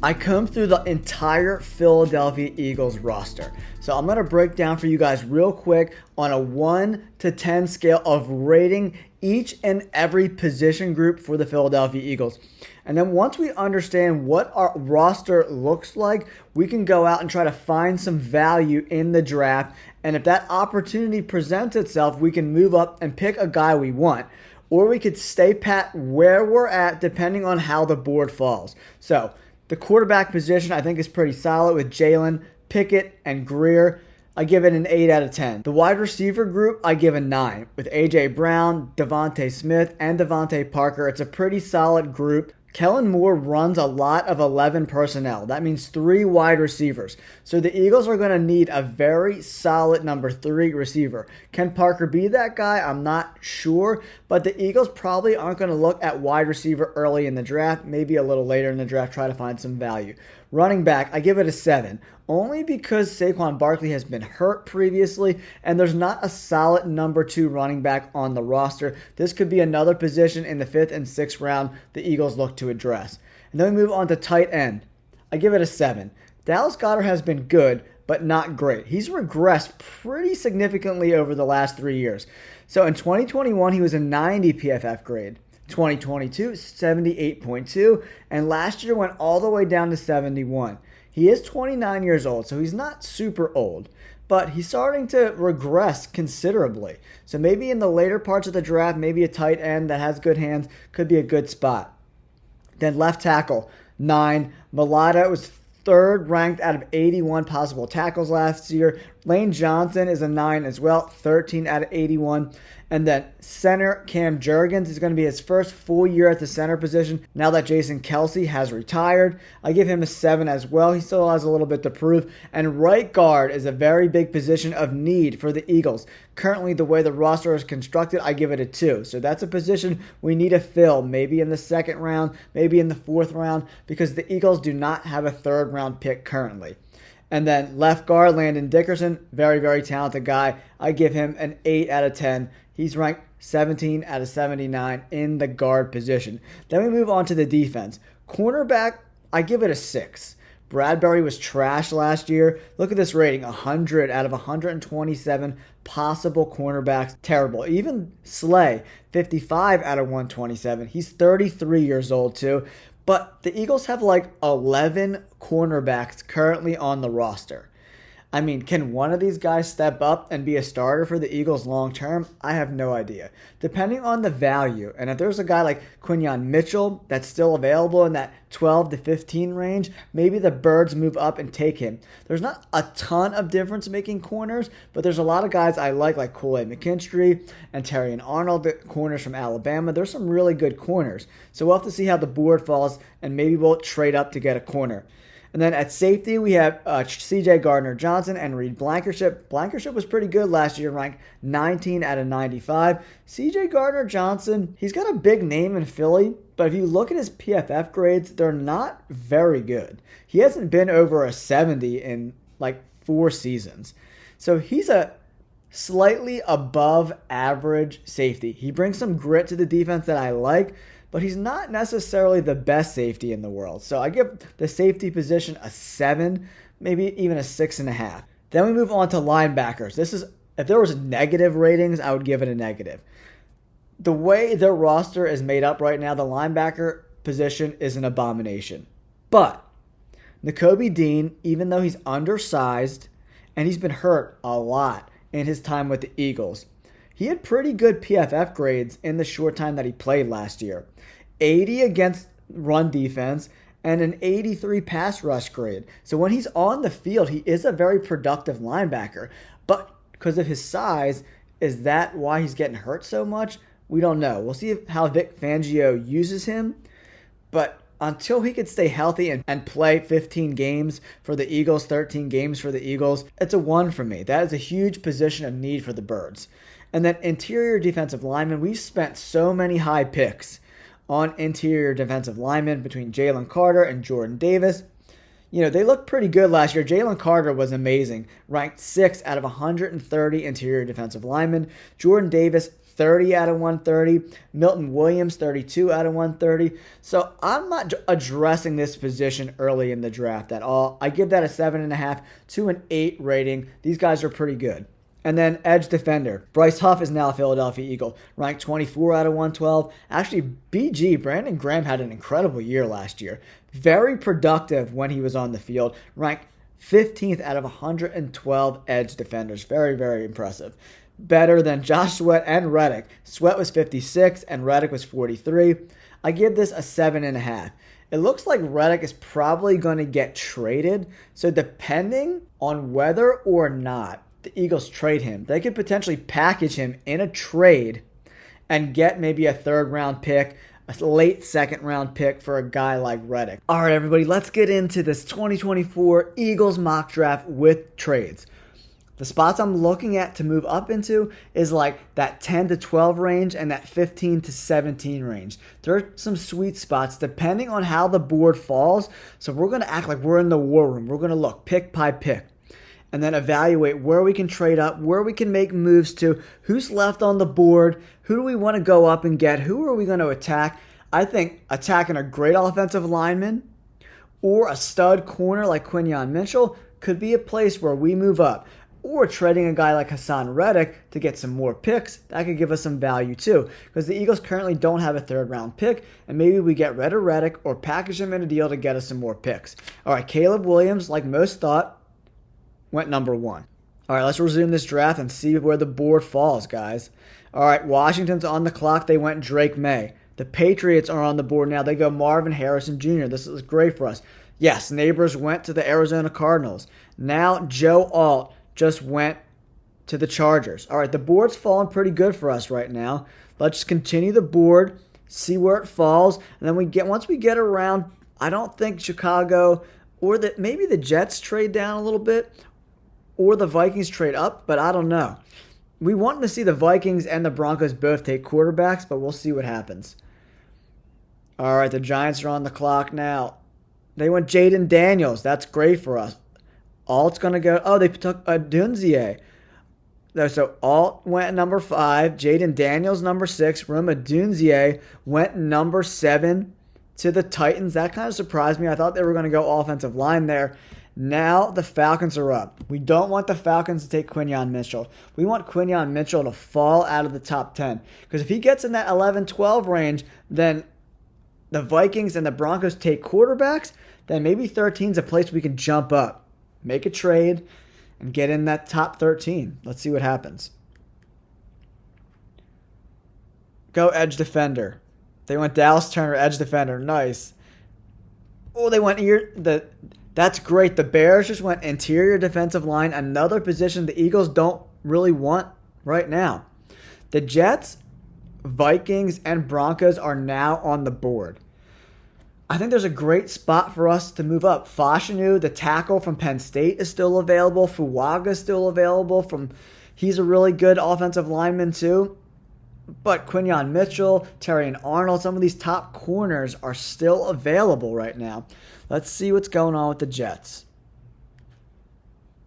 I combed through the entire Philadelphia Eagles roster. So I'm going to break down for you guys real quick on a 1 to 10 scale of rating each and every position group for the Philadelphia Eagles. And then once we understand what our roster looks like, we can go out and try to find some value in the draft. And if that opportunity presents itself, we can move up and pick a guy we want. Or we could stay pat where we're at depending on how the board falls. So the quarterback position I think is pretty solid with Jalen, Pickett, and Greer. I give it an 8 out of 10. The wide receiver group, I give a 9. With A.J. Brown, Devontae Smith, and Devontae Parker, it's a pretty solid group. Kellen Moore runs a lot of 11 personnel. That means 3 wide receivers. So the Eagles are going to need a very solid number 3 receiver. Can Parker be that guy? I'm not sure. But the Eagles probably aren't going to look at wide receiver early in the draft. Maybe a little later in the draft, try to find some value. Running back, I give it a 7. Only because Saquon Barkley has been hurt previously, and there's not a solid number 2 running back on the roster. This could be another position in the 5th and 6th round the Eagles look to address. And then we move on to tight end. I give it a 7. Dallas Goedert has been good, but not great. He's regressed pretty significantly over the last 3 years. So in 2021, he was a 90 PFF grade. 2022, 78.2, and last year went all the way down to 71. He is 29 years old, so he's not super old, but he's starting to regress considerably. So maybe in the later parts of the draft, maybe a tight end that has good hands could be a good spot. Then left tackle, 9. Mailata was 3rd ranked out of 81 possible tackles last year. Lane Johnson is a 9 as well, 13 out of 81. And then center, Cam Jurgens is going to be his first full year at the center position now that Jason Kelce has retired. I give him a 7 as well. He still has a little bit to prove. And right guard is a very big position of need for the Eagles. Currently, the way the roster is constructed, I give it a 2. So that's a position we need to fill, maybe in the 2nd round, maybe in the 4th round, because the Eagles do not have a 3rd round pick currently. And then left guard, Landon Dickerson, very, very talented guy. I give him an 8 out of 10. He's ranked 17 out of 79 in the guard position. Then we move on to the defense. Cornerback, I give it a 6. Bradbury was trash last year. Look at this rating, 100 out of 127 possible cornerbacks. Terrible. Even Slay, 55 out of 127. He's 33 years old too. But the Eagles have like 11 cornerbacks currently on the roster. I mean, can one of these guys step up and be a starter for the Eagles long term? I have no idea. Depending on the value, and if there's a guy like Quinyon Mitchell that's still available in that 12 to 15 range, maybe the Birds move up and take him. There's not a ton of difference making corners, but there's a lot of guys I like Kool-Aid McKinstry and Terry and Arnold, the corners from Alabama. There's some really good corners. So we'll have to see how the board falls, and maybe we'll trade up to get a corner. And then at safety, we have C.J. Gardner-Johnson and Reed Blankenship. Blankenship was pretty good last year, ranked 19 out of 95. C.J. Gardner-Johnson, he's got a big name in Philly, but if you look at his PFF grades, they're not very good. He hasn't been over a 70 in like 4 seasons. So he's a slightly above average safety. He brings some grit to the defense that I like, but he's not necessarily the best safety in the world. So I give the safety position a 7, maybe even a 6.5. Then we move on to linebackers. This is, if there was negative ratings, I would give it a negative. The way their roster is made up right now, the linebacker position is an abomination. But Nakobe Dean, even though he's undersized and he's been hurt a lot in his time with the Eagles, he had pretty good PFF grades in the short time that he played last year. 80 against run defense and an 83 pass rush grade. So when he's on the field, he is a very productive linebacker. But because of his size, is that why he's getting hurt so much? We don't know. We'll see how Vic Fangio uses him. But until he could stay healthy and play 15 games for the Eagles, 13 games for the Eagles, it's a 1 for me. That is a huge position of need for the Birds. And then interior defensive linemen, we've spent so many high picks on interior defensive linemen between Jalen Carter and Jordan Davis. You know, they looked pretty good last year. Jalen Carter was amazing, ranked 6 out of 130 interior defensive linemen. Jordan Davis, 30 out of 130. Milton Williams, 32 out of 130. So I'm not addressing this position early in the draft at all. I give that a 7.5 to an 8 rating. These guys are pretty good. And then edge defender. Bryce Huff is now a Philadelphia Eagle, ranked 24 out of 112. Actually, BG, Brandon Graham, had an incredible year last year. Very productive when he was on the field, ranked 15th out of 112 edge defenders. Very, very impressive. Better than Josh Sweat and Reddick. Sweat was 56 and Reddick was 43. I give this a 7.5. It looks like Reddick is probably going to get traded. So depending on whether or not the Eagles trade him, they could potentially package him in a trade and get maybe a 3rd round pick, a late 2nd round pick for a guy like Reddick. All right, everybody, let's get into this 2024 Eagles mock draft with trades. The spots I'm looking at to move up into is like that 10 to 12 range and that 15 to 17 range. There are some sweet spots depending on how the board falls. So we're going to act like we're in the war room. We're going to look pick by pick and then evaluate where we can trade up, where we can make moves to, who's left on the board, who do we want to go up and get, who are we going to attack. I think attacking a great offensive lineman or a stud corner like Quinyon Mitchell could be a place where we move up. Or trading a guy like Hassan Reddick to get some more picks, that could give us some value too. Because the Eagles currently don't have a 3rd round pick, and maybe we get rid of Reddick or package him in a deal to get us some more picks. All right, Caleb Williams, like most thought, went number 1. All right, let's resume this draft and see where the board falls, guys. All right, Washington's on the clock. They went Drake May. The Patriots are on the board now. They go Marvin Harrison Jr. This is great for us. Yes, Neighbors went to the Arizona Cardinals. Now Joe Alt just went to the Chargers. All right, the board's falling pretty good for us right now. Let's continue the board, see where it falls, and then once we get around, I don't think Chicago or maybe the Jets trade down a little bit or the Vikings trade up, but I don't know. We want to see the Vikings and the Broncos both take quarterbacks, but we'll see what happens. All right, the Giants are on the clock now. They went Jaden Daniels. That's great for us. Alt's going to go. Oh, they took Adunzie. So Alt went number 5. Jaden Daniels number 6. Rome Adunzie went number 7 to the Titans. That kind of surprised me. I thought they were going to go offensive line there. Now the Falcons are up. We don't want the Falcons to take Quinyon Mitchell. We want Quinyon Mitchell to fall out of the top 10. Because if he gets in that 11-12 range, then the Vikings and the Broncos take quarterbacks, then maybe 13 is a place we can jump up. Make a trade and get in that top 13. Let's see what happens. Go edge defender. They went Dallas Turner, edge defender. Nice. Oh, they went here. That's great. The Bears just went interior defensive line, another position the Eagles don't really want right now. The Jets, Vikings, and Broncos are now on the board. I think there's a great spot for us to move up. Fashanu, the tackle from Penn State, is still available. Fuaga is still available. He's a really good offensive lineman too. But Quinyon Mitchell, Terrion Arnold, some of these top corners are still available right now. Let's see what's going on with the Jets.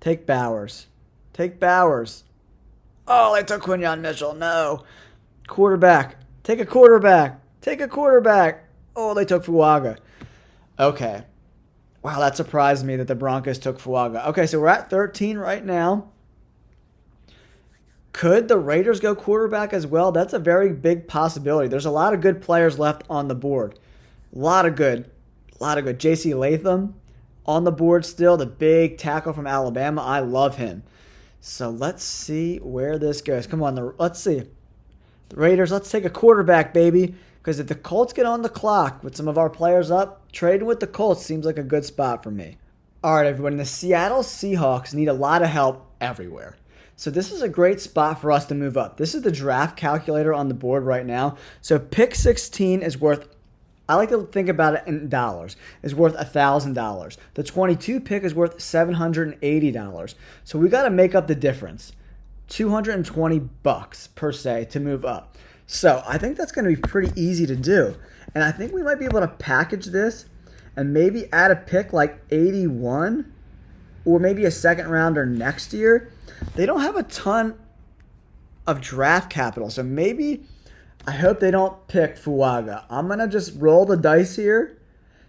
Take Bowers. Take Bowers. Oh, they took Quinyon Mitchell. No. Quarterback. Take a quarterback. Take a quarterback. Oh, they took Fuaga. Okay. Wow, that surprised me that the Broncos took Fuaga. Okay, so we're at 13 right now. Could the Raiders go quarterback as well? That's a very big possibility. There's a lot of good players left on the board. A lot of good. J.C. Latham on the board still, the big tackle from Alabama. I love him. So let's see where this goes. Come on, let's see. The Raiders, let's take a quarterback, baby. Because if the Colts get on the clock with some of our players up, trading with the Colts seems like a good spot for me. All right, everybody. The Seattle Seahawks need a lot of help everywhere. So this is a great spot for us to move up. This is the draft calculator on the board right now. So pick 16 is worth, I like to think about it in dollars, is worth $1,000. The 22 pick is worth $780. So we got to make up the difference. $220 per se to move up. So I think that's going to be pretty easy to do. And I think we might be able to package this and maybe add a pick like 81 or maybe a second rounder next year. They don't have a ton of draft capital. So maybe, I hope they don't pick Fuaga. I'm going to just roll the dice here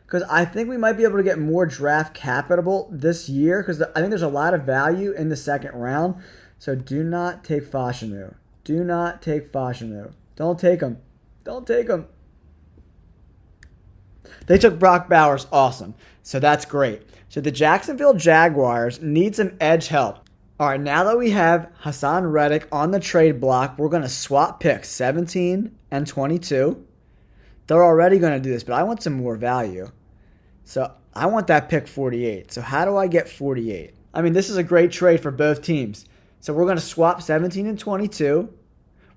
because I think we might be able to get more draft capital this year because I think there's a lot of value in the second round. So do not take Fashanu. Do not take Fashanu. Don't take him. Don't take him. They took Brock Bowers. Awesome. So that's great. So the Jacksonville Jaguars need some edge help. All right, now that we have Hassan Reddick on the trade block, we're going to swap picks 17 and 22. They're already going to do this, but I want some more value. So I want that pick 48. So how do I get 48? I mean, this is a great trade for both teams. So we're going to swap 17 and 22.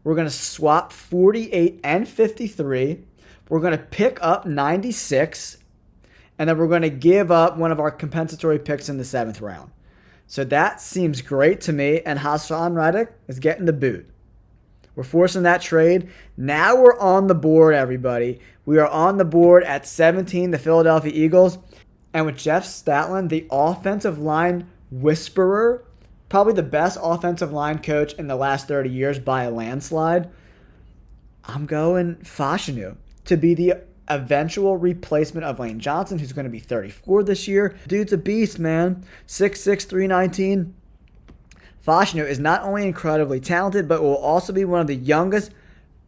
We're going to swap 48 and 53. We're going to pick up 96. And then we're going to give up one of our compensatory picks in the 7th round. So that seems great to me. And Hassan Reddick is getting the boot. We're forcing that trade. Now we're on the board, everybody. We are on the board at 17, the Philadelphia Eagles. And with Jeff Statland, the offensive line whisperer, probably the best offensive line coach in the last 30 years by a landslide, I'm going Fashanu to be the eventual replacement of Lane Johnson, who's going to be 34 this year. Dude's a beast, man. 6'6", 319. Fashanu is not only incredibly talented, but will also be one of the youngest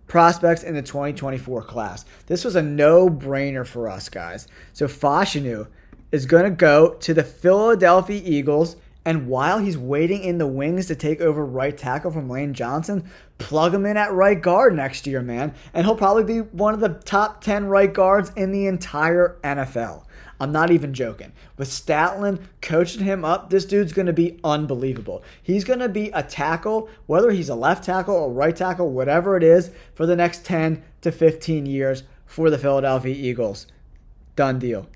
prospects in the 2024 class. This was a no-brainer for us, guys. So Fashanu is going to go to the Philadelphia Eagles, and while he's waiting in the wings to take over right tackle from Lane Johnson, plug him in at right guard next year, man. And he'll probably be one of the top 10 right guards in the entire NFL. I'm not even joking. With Statland coaching him up, this dude's going to be unbelievable. He's going to be a tackle, whether he's a left tackle or right tackle, whatever it is, for the next 10 to 15 years for the Philadelphia Eagles. Done deal.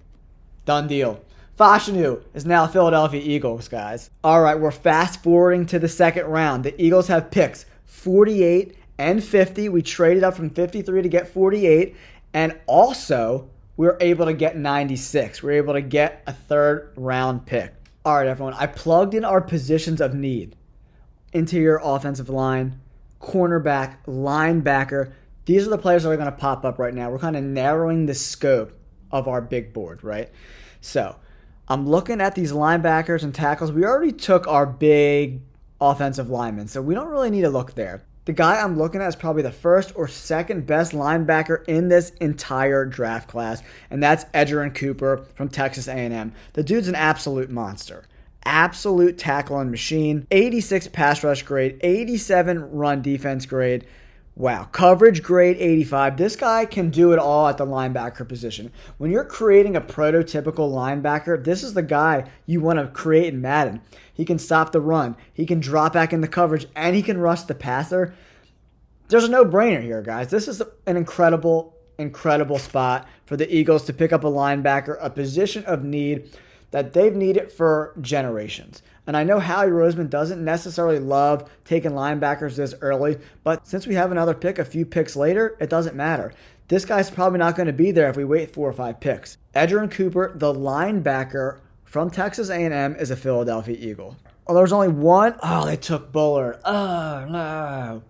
Done deal. Fashanu is now Philadelphia Eagles, guys. All right, we're fast forwarding to the second round. The Eagles have picks 48 and 50. We traded up from 53 to get 48. And also, we're able to get 96. We're able to get a third round pick. All right, everyone. I plugged in our positions of need. Interior offensive line, cornerback, linebacker. These are the players that are going to pop up right now. We're kind of narrowing the scope of our big board, right? So I'm looking at these linebackers and tackles. We already took our big offensive linemen, so we don't really need to look there. The guy I'm looking at is probably the first or second best linebacker in this entire draft class, and that's Edgerrin Cooper from Texas A&M. The dude's an absolute monster. Absolute tackling machine. 86 pass rush grade, 87 run defense grade. Wow. Coverage grade 85. This guy can do it all at the linebacker position. When you're creating a prototypical linebacker, this is the guy you want to create in Madden. He can stop the run. He can drop back in the coverage, and he can rush the passer. There's a no-brainer here, guys. This is an incredible, incredible spot for the Eagles to pick up a linebacker, a position of need that they've needed for generations. And I know Howie Roseman doesn't necessarily love taking linebackers this early, but since we have another pick a few picks later, it doesn't matter. This guy's probably not going to be there if we wait 4 or 5 picks. Edgerrin Cooper, the linebacker from Texas A&M, is a Philadelphia Eagle. Oh, there was only one. Oh, they took Bullard. Oh, no.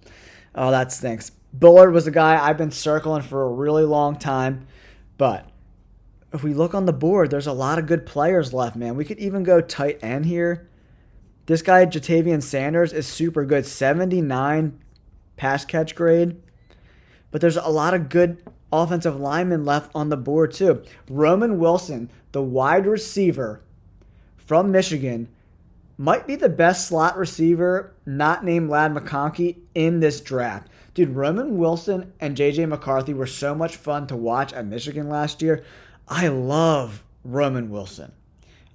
Oh, that stinks. Bullard was a guy I've been circling for a really long time, but if we look on the board, there's a lot of good players left, man. We could even go tight end here. This guy, Jatavian Sanders, is super good. 79 pass catch grade. But there's a lot of good offensive linemen left on the board, too. Roman Wilson, the wide receiver from Michigan, might be the best slot receiver not named Ladd McConkey in this draft. Dude, Roman Wilson and J.J. McCarthy were so much fun to watch at Michigan last year. I love Roman Wilson.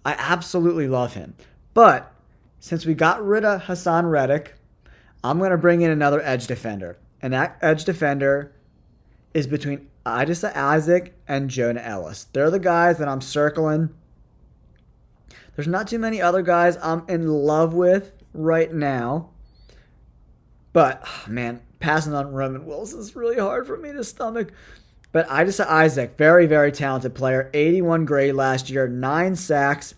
I absolutely love him. But since we got rid of Hassan Reddick, I'm going to bring in another edge defender. And that edge defender is between Idisa Isaac and Jonah Ellis. They're the guys that I'm circling. There's not too many other guys I'm in love with right now. But, man, passing on Roman Wilson is really hard for me to stomach. But Idisa Isaac, very, very talented player. 81 grade last year, 9 sacks.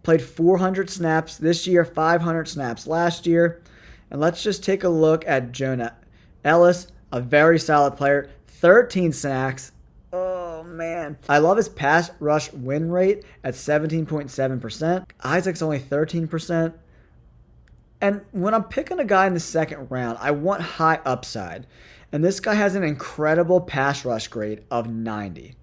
Played 400 snaps this year, 500 snaps last year. And let's just take a look at Jonah Ellis, a very solid player, 13 sacks. Oh, man. I love his pass rush win rate at 17.7%. Isaac's only 13%. And when I'm picking a guy in the second round, I want high upside. And this guy has an incredible pass rush grade of 90.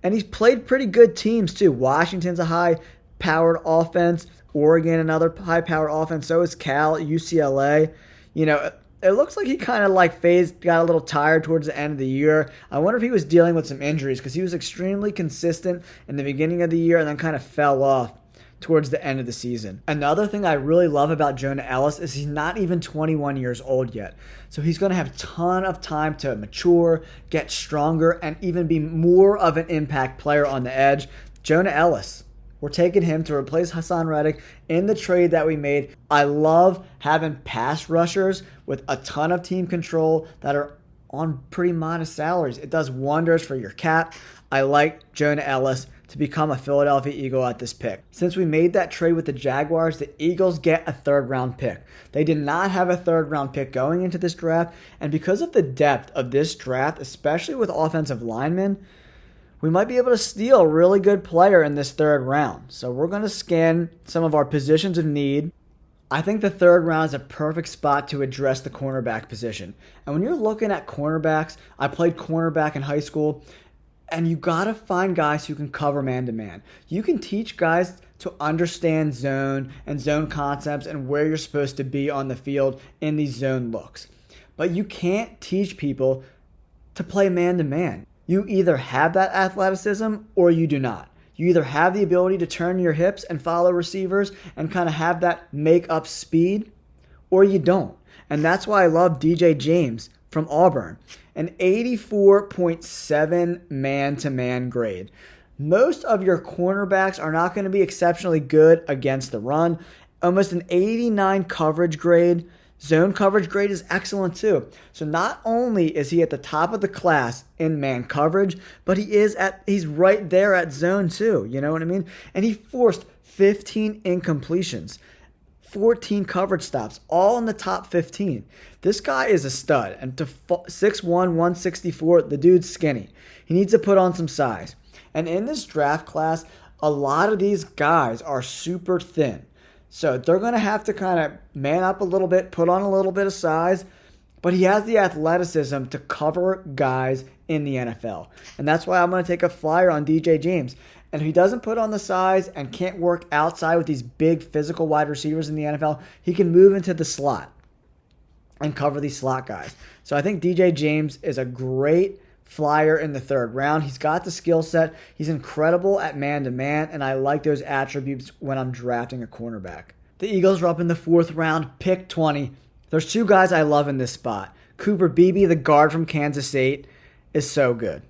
And he's played pretty good teams too. Washington's a high-powered offense. Oregon, another high-powered offense. So is Cal, UCLA. You know, it looks like he kind of like got a little tired towards the end of the year. I wonder if he was dealing with some injuries because he was extremely consistent in the beginning of the year and then kind of fell off towards the end of the season. Another thing I really love about Jonah Ellis is he's not even 21 years old yet. So he's going to have a ton of time to mature, get stronger, and even be more of an impact player on the edge. Jonah Ellis. We're taking him to replace Hassan Reddick in the trade that we made. I love having pass rushers with a ton of team control that are on pretty modest salaries. It does wonders for your cap. I like Jonah Ellis to become a Philadelphia Eagle at this pick. Since we made that trade with the Jaguars, the Eagles get a third-round pick. They did not have a third-round pick going into this draft, and because of the depth of this draft, especially with offensive linemen, we might be able to steal a really good player in this third round. So we're going to scan some of our positions of need. I think the third round is a perfect spot to address the cornerback position. And when you're looking at cornerbacks, I played cornerback in high school, and you got to find guys who can cover man-to-man. You can teach guys to understand zone and zone concepts and where you're supposed to be on the field in these zone looks. But you can't teach people to play man-to-man. You either have that athleticism or you do not. You either have the ability to turn your hips and follow receivers and kind of have that make-up speed, or you don't. And that's why I love DJ James from Auburn. An 84.7 man-to-man grade. Most of your cornerbacks are not going to be exceptionally good against the run. Almost an 89 coverage grade. Zone coverage grade is excellent too. So not only is he at the top of the class in man coverage, but he's right there at zone too. You know what I mean? And he forced 15 incompletions, 14 coverage stops, all in the top 15. This guy is a stud. And to 6'1", 164, the dude's skinny. He needs to put on some size. And in this draft class, a lot of these guys are super thin. So they're going to have to kind of man up a little bit, put on a little bit of size, but he has the athleticism to cover guys in the NFL. And that's why I'm going to take a flyer on DJ James. And if he doesn't put on the size and can't work outside with these big physical wide receivers in the NFL, he can move into the slot and cover these slot guys. So I think DJ James is a great flyer in the third round. He's got the skill set. He's incredible at man-to-man, and I like those attributes when I'm drafting a cornerback. The Eagles are up in the fourth round, pick 20. There's two guys I love in this spot. Cooper Beebe, the guard from Kansas State, is so good.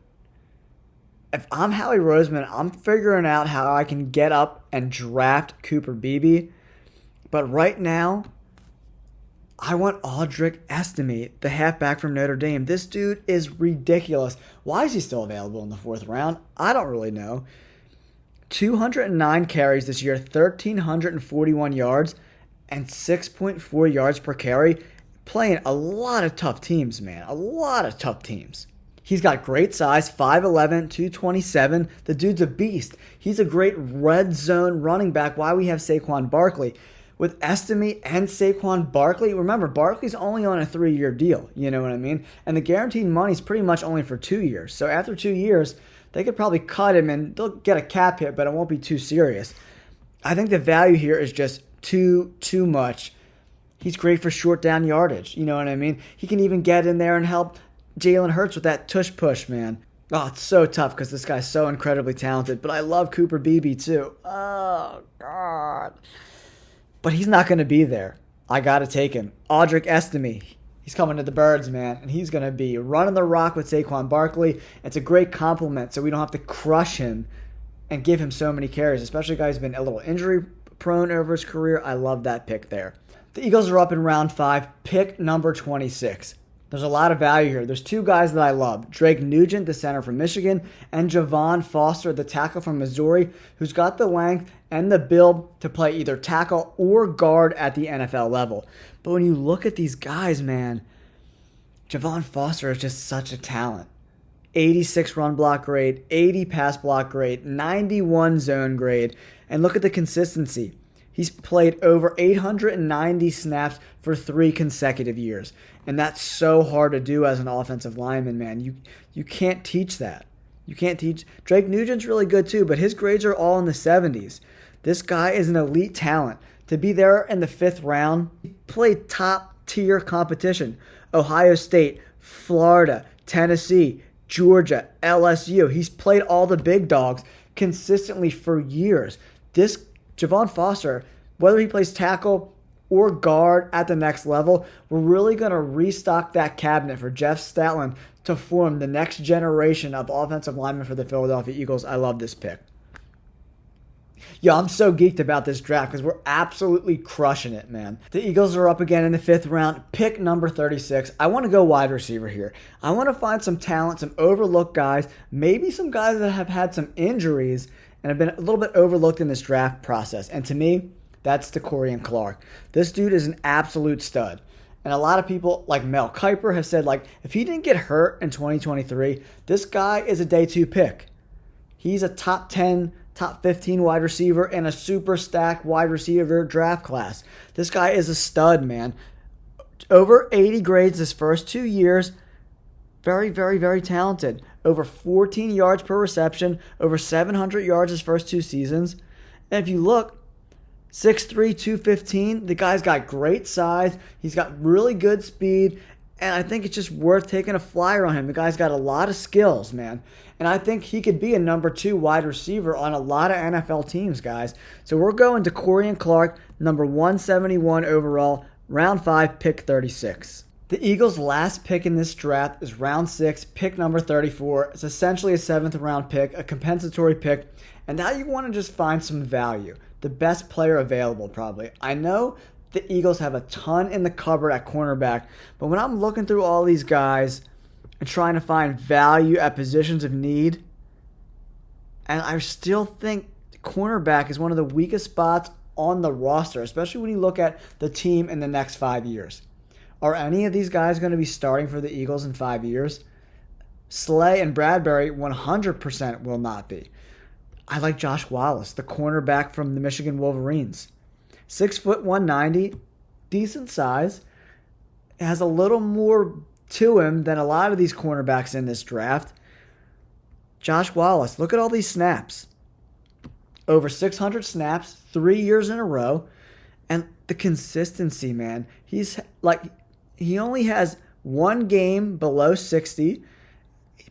If I'm Howie Roseman, I'm figuring out how I can get up and draft Cooper Beebe. But right now, I want Audric Estime, the halfback from Notre Dame. This dude is ridiculous. Why is he still available in the fourth round? I don't really know. 209 carries this year, 1,341 yards, and 6.4 yards per carry. Playing a lot of tough teams, man. A lot of tough teams. He's got great size, 5'11", 227. The dude's a beast. He's a great red zone running back. Why we have Saquon Barkley. With Estime and Saquon Barkley, remember, Barkley's only on a 3-year deal, you know what I mean? And the guaranteed money's pretty much only for 2 years. So after 2 years, they could probably cut him and they'll get a cap hit, but it won't be too serious. I think the value here is just too much. He's great for short down yardage, you know what I mean? He can even get in there and help Jalen Hurts with that tush push, man. Oh, it's so tough because this guy's so incredibly talented, but I love Cooper Beebe too. Oh, God. But he's not going to be there. I got to take him. Audric Estime. He's coming to the Birds, man. And he's going to be running the rock with Saquon Barkley. It's a great compliment so we don't have to crush him and give him so many carries, especially a guy who's been a little injury prone over his career. I love that pick there. The Eagles are up in round 5, pick number 26. There's a lot of value here. There's two guys that I love. Drake Nugent, the center from Michigan, and Javon Foster, the tackle from Missouri, who's got the length and the build to play either tackle or guard at the NFL level. But when you look at these guys, man, Javon Foster is just such a talent. 86 run block grade, 80 pass block grade, 91 zone grade, and look at the consistency. He's played over 890 snaps for 3 consecutive years. And that's so hard to do as an offensive lineman, man. You can't teach that. You can't teach. Drake Nugent's really good too, but his grades are all in the 70s. This guy is an elite talent. To be there in the 5th round, he played top-tier competition. Ohio State, Florida, Tennessee, Georgia, LSU. He's played all the big dogs consistently for years. This Javon Foster, whether he plays tackle or guard at the next level, we're really going to restock that cabinet for Jeff Statland to form the next generation of offensive linemen for the Philadelphia Eagles. I love this pick. Yo, I'm so geeked about this draft because we're absolutely crushing it, man. The Eagles are up again in the 5th round, pick number 36. I want to go wide receiver here. I want to find some talent, some overlooked guys, maybe some guys that have had some injuries and have been a little bit overlooked in this draft process. And to me, that's DeCorian Clark. This dude is an absolute stud. And a lot of people like Mel Kiper have said, like, if he didn't get hurt in 2023, this guy is a day 2 pick. He's a top 10, top 15 wide receiver in a super stacked wide receiver draft class. This guy is a stud, man. Over 80 grades his first 2 years. Very, very, very talented. Over 14 yards per reception. Over 700 yards his first 2 seasons. And if you look, 6'3", 215. The guy's got great size. He's got really good speed. And I think it's just worth taking a flyer on him. The guy's got a lot of skills, man. And I think he could be a number 2 wide receiver on a lot of NFL teams, guys. So we're going to DeCorian Clark, number 171 overall, round 5, pick 36. The Eagles' last pick in this draft is round 6, pick number 34. It's essentially a 7th round pick, a compensatory pick. And now you want to just find some value. The best player available, probably. I know the Eagles have a ton in the cupboard at cornerback, but when I'm looking through all these guys and trying to find value at positions of need, and I still think cornerback is one of the weakest spots on the roster, especially when you look at the team in the next 5 years. Are any of these guys going to be starting for the Eagles in 5 years? Slay and Bradbury 100% will not be. I like Josh Wallace, the cornerback from the Michigan Wolverines. 6 foot 190, decent size. Has a little more to him than a lot of these cornerbacks in this draft. Josh Wallace, look at all these snaps. Over 600 snaps, 3 years in a row. And the consistency, man. He only has 1 game below 60.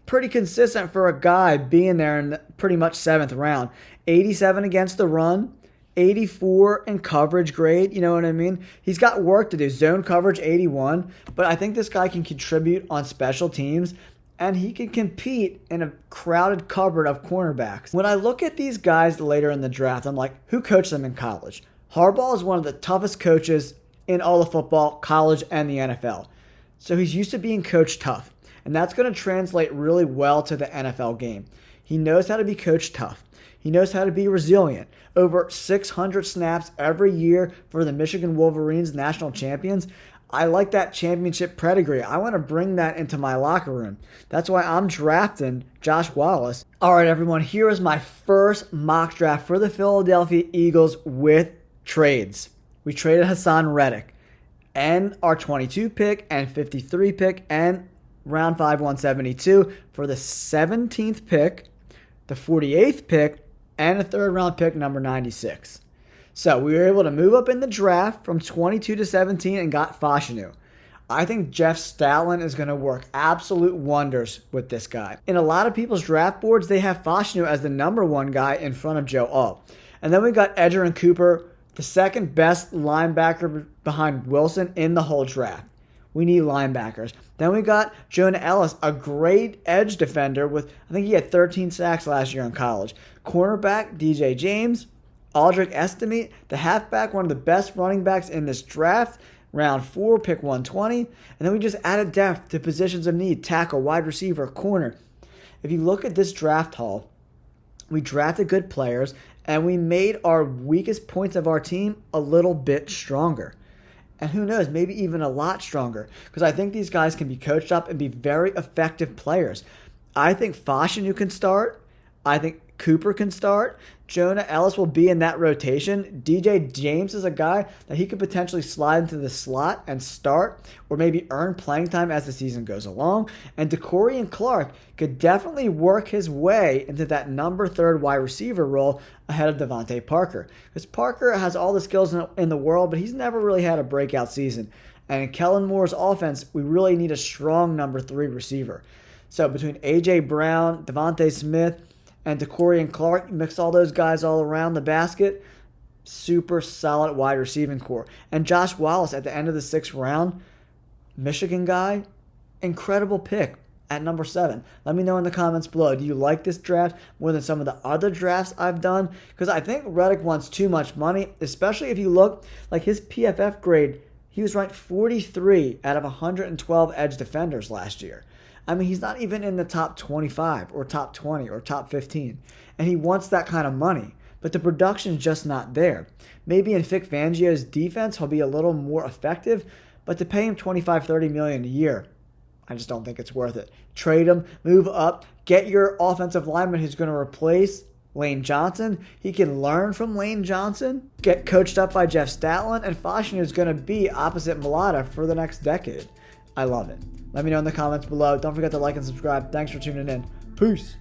Pretty consistent for a guy being there in pretty much 7th round. 87 against the run, 84 in coverage grade, you know what I mean? He's got work to do. Zone coverage 81, but I think this guy can contribute on special teams, and he can compete in a crowded cupboard of cornerbacks. When I look at these guys later in the draft, I'm like, who coached them in college? Harbaugh is one of the toughest coaches in all of football, college, and the NFL. So he's used to being coached tough. And that's going to translate really well to the NFL game. He knows how to be coached tough. He knows how to be resilient. Over 600 snaps every year for the Michigan Wolverines, national champions. I like that championship pedigree. I want to bring that into my locker room. That's why I'm drafting Josh Wallace. All right, everyone, here is my first mock draft for the Philadelphia Eagles with trades. We traded Hassan Reddick and our 22 pick and 53 pick and round 5, 172 for the 17th pick, the 48th pick, and a 3rd round pick, number 96. So we were able to move up in the draft from 22 to 17 and got Fashanu. I think Jeff Statland is going to work absolute wonders with this guy. In a lot of people's draft boards, they have Fashanu as the number 1 guy in front of Joe Alt. And then we got Edgerrin Cooper, the 2nd best linebacker behind Wilson in the whole draft. We need linebackers. Then we got Jonah Ellis, a great edge defender with, I think he had 13 sacks last year in college. Cornerback, DJ James. Aldrick Estimate, the halfback, one of the best running backs in this draft. round 4, pick 120. And then we just added depth to positions of need, tackle, wide receiver, corner. If you look at this draft haul, we drafted good players, and we made our weakest points of our team a little bit stronger. And who knows, maybe even a lot stronger, because I think these guys can be coached up and be very effective players. I think Fashanu can start. I think Cooper can start. Jonah Ellis will be in that rotation. DJ James is a guy that he could potentially slide into the slot and start, or maybe earn playing time as the season goes along. And DeCorian Clark could definitely work his way into that number 3 wide receiver role ahead of Devontae Parker. Because Parker has all the skills in the world, but he's never really had a breakout season. And in Kellen Moore's offense, we really need a strong number 3 receiver. So between A.J. Brown, Devontae Smith, and DeCorian Clark, mix all those guys all around the basket, super solid wide receiving core. And Josh Wallace at the end of the 6th round, Michigan guy, incredible pick at number 7. Let me know in the comments below. Do you like this draft more than some of the other drafts I've done? Because I think Reddick wants too much money, especially if you look like his PFF grade. He was ranked 43 out of 112 edge defenders last year. I mean, he's not even in the top 25 or top 20 or top 15. And he wants that kind of money. But the production's just not there. Maybe in Vic Fangio's defense, he'll be a little more effective. But to pay him $25-30 million a year, I just don't think it's worth it. Trade him, move up, get your offensive lineman who's going to replace Lane Johnson. He can learn from Lane Johnson, get coached up by Jeff Statland, and Fashanu is going to be opposite Mulata for the next decade. I love it. Let me know in the comments below. Don't forget to like and subscribe. Thanks for tuning in. Peace.